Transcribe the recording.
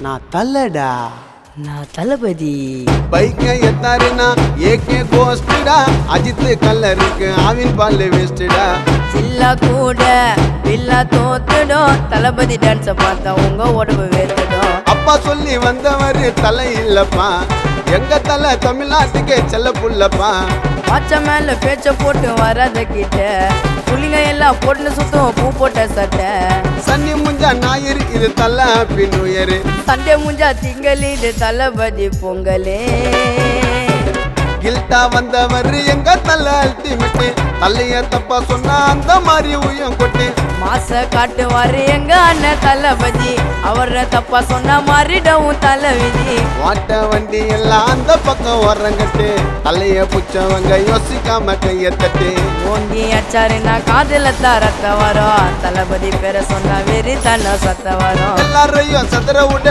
நான் தள்ளடா, நான் தளபதி. பைக்க எத்தாருனா AK Costa, Ajith கல்லருக்கு Aavin பால் வேஸ்டா. சில்லா கூட பில்லா தோத்துடும், தளபதி டான்ஸை பார்த்தா உங்க உடம்பு வேத்துடும். அப்பா சொல்லி வந்தவர் தலை இல்லப்பா, எங்க தலை தமிழ்நாட்டுக்கே செல்ல புள்ளப்பா. பாச்ச மேல பேச்ச போட்டு வராத கிட்ட, புள்ளிங்க எல்லாம் போட்டு சுத்தம் பூ போட்ட சட்டை. சன்னி முஞ்சா ஞாயிறு இது தலை பின்னுயரு, சண்டே முஞ்சா திங்கள் இது தளபதி பொங்கலே. கில்ட்டா வந்தவர் எங்க தலை அல்டிமேட்டு, தலைய தப்பா சொன்னா அந்த மாதிரி உயம் கொட்டு. மாச காட்டுவாரு எங்க அண்ணன் தளபதி, அவர தப்பா சொன்ன மாறிடவும் தலைவிதி. வாட்ட வண்டி எல்லாம் அந்த பக்கம் வரங்கட்டு, தலைய புச்சவங்க யோசிக்காம கைய தட்டு. ஓங்கி அச்சாருன்னா காதுல தான் ரத்த வரும், தளபதி பேரை சொன்னா வெறி தன்ன சத்த வரும். எல்லாரையும் சதுர விட